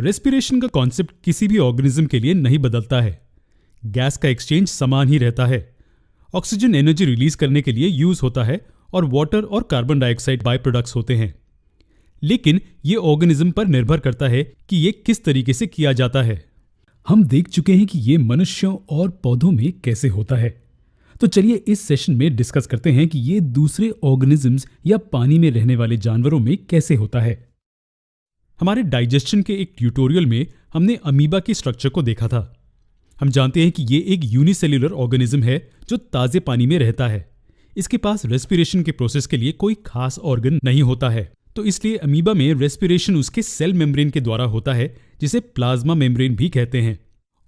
Respiration का concept किसी भी ऑर्गेनिज्म के लिए नहीं बदलता है। गैस का एक्सचेंज समान ही रहता है। ऑक्सीजन एनर्जी रिलीज करने के लिए यूज होता है और वाटर और कार्बन डाइऑक्साइड बाय प्रोडक्ट्स होते हैं। लेकिन ये ऑर्गेनिज्म पर निर्भर करता है कि ये किस तरीके से किया जाता है। हम देख चुके हैं कि ये मनुष्यों और पौधों में कैसे होता है, तो चलिए इस सेशन में डिस्कस करते हैं कि ये दूसरे ऑर्गेनिजम्स या पानी में रहने वाले जानवरों में कैसे होता है। हमारे डाइजेशन के एक ट्यूटोरियल में हमने अमीबा के स्ट्रक्चर को देखा था। हम जानते हैं कि ये एक यूनिसेल्युलर ऑर्गेनिज्म है जो ताजे पानी में रहता है। इसके पास रेस्पिरेशन के प्रोसेस के लिए कोई खास ऑर्गन नहीं होता है, तो इसलिए अमीबा में रेस्पिरेशन उसके सेल मेम्ब्रेन के द्वारा होता है, जिसे प्लाज्मा मेम्ब्रेन भी कहते हैं।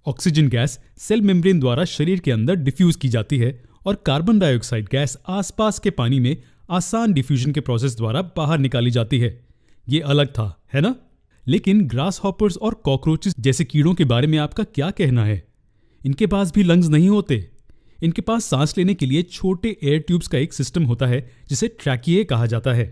ऑक्सीजन गैस सेल मेम्ब्रेन द्वारा शरीर के अंदर डिफ्यूज की जाती है और कार्बन डाइऑक्साइड गैस आसपास के पानी में आसान डिफ्यूजन के प्रोसेस द्वारा बाहर निकाली जाती है। ये अलग था, है ना? लेकिन ग्रास हॉपर्स और कॉकरोचेस जैसे कीड़ों के बारे में आपका क्या कहना है? इनके पास भी लंग्स नहीं होते। इनके पास सांस लेने के लिए छोटे एयर ट्यूब्स का एक सिस्टम होता है जिसे ट्रैकिए कहा जाता है।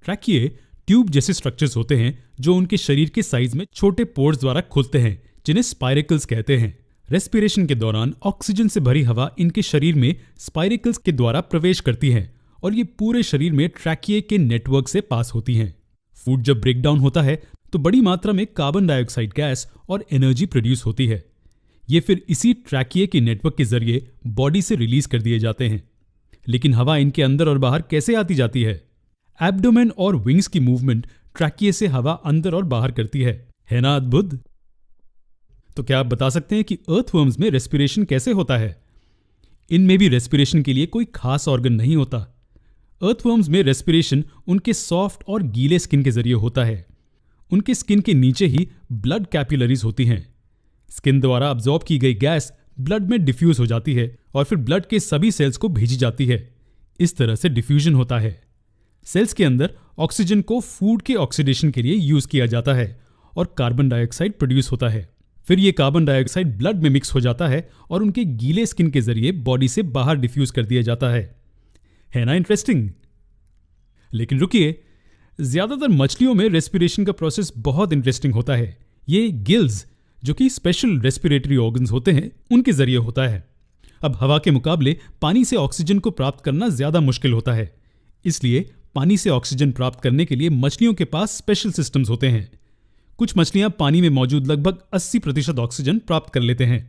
ट्रैकिए ट्यूब जैसे स्ट्रक्चर्स होते हैं जो उनके शरीर के साइज में छोटे पोर्स द्वारा खुलते हैं, जिन्हें स्पाइरेकल्स कहते हैं। रेस्पिरेशन के दौरान ऑक्सीजन से भरी हवा इनके शरीर में स्पाइरेकल्स के द्वारा प्रवेश करती है और ये पूरे शरीर में ट्रैकिए के नेटवर्क से पास होती हैं। फूड जब ब्रेक डाउन होता है तो बड़ी मात्रा में कार्बन डाइऑक्साइड गैस और एनर्जी प्रोड्यूस होती है। ये फिर इसी ट्रैकिए के नेटवर्क के जरिए बॉडी से रिलीज कर दिए जाते हैं। लेकिन हवा इनके अंदर और बाहर कैसे आती जाती है? एब्डोमेन और विंग्स की मूवमेंट ट्रैकिए से हवा अंदर और बाहर करती है ना अद्भुत? तो क्या आप बता सकते हैं कि अर्थवर्म्स में रेस्पिरेशन कैसे होता है? इनमें भी रेस्पिरेशन के लिए कोई खास ऑर्गन नहीं होता। अर्थवर्म्स में रेस्पिरेशन उनके सॉफ्ट और गीले स्किन के जरिए होता है। उनके स्किन के नीचे ही ब्लड कैपिलरीज होती हैं। स्किन द्वारा अब्जॉर्ब की गई गैस ब्लड में डिफ्यूज हो जाती है और फिर ब्लड के सभी सेल्स को भेजी जाती है। इस तरह से डिफ्यूजन होता है। सेल्स के अंदर ऑक्सीजन को फूड के ऑक्सीडेशन के लिए यूज किया जाता है और कार्बन डाइऑक्साइड प्रोड्यूस होता है। फिर ये कार्बन डाइऑक्साइड ब्लड में मिक्स हो जाता है और उनके गीले स्किन के जरिए बॉडी से बाहर डिफ्यूज कर दिया जाता है ना इंटरेस्टिंग? लेकिन रुकिए, ज्यादातर मछलियों में रेस्पिरेशन का प्रोसेस बहुत इंटरेस्टिंग होता है। ये गिल्स, जो कि स्पेशल रेस्पिरेटरी ऑर्गन्स होते हैं, उनके जरिए होता है। अब हवा के मुकाबले पानी से ऑक्सीजन को प्राप्त करना ज्यादा मुश्किल होता है, इसलिए पानी से ऑक्सीजन प्राप्त करने के लिए मछलियों के पास स्पेशल सिस्टम्स होते हैं। कुछ मछलियां पानी में मौजूद लगभग 80% ऑक्सीजन प्राप्त कर लेते हैं।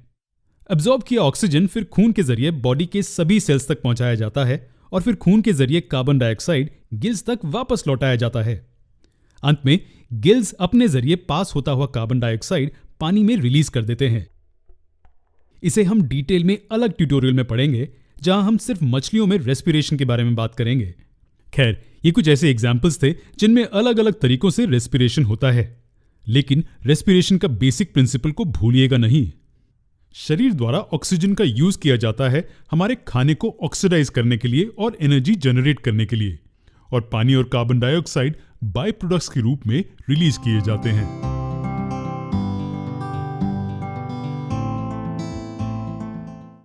अब्जॉर्ब किया ऑक्सीजन फिर खून के जरिए बॉडी के सभी सेल्स तक पहुंचाया जाता है और फिर खून के जरिए कार्बन डाइऑक्साइड गिल्स तक वापस लौटाया जाता है। अंत में गिल्स अपने जरिए पास होता हुआ कार्बन डाइऑक्साइड पानी में रिलीज कर देते हैं। इसे हम डिटेल में अलग ट्यूटोरियल में पढ़ेंगे, जहां हम सिर्फ मछलियों में रेस्पिरेशन के बारे में बात करेंगे। खैर, ये कुछ ऐसे एग्जाम्पल्स थे जिनमें अलग अलग तरीकों से रेस्पिरेशन होता है। लेकिन रेस्पिरेशन का बेसिक प्रिंसिपल को भूलिएगा नहीं। शरीर द्वारा ऑक्सीजन का यूज किया जाता है हमारे खाने को ऑक्सीडाइज करने के लिए और एनर्जी जनरेट करने के लिए, और पानी और कार्बन डाइऑक्साइड बाय प्रोडक्ट्स के रूप में रिलीज किए जाते हैं।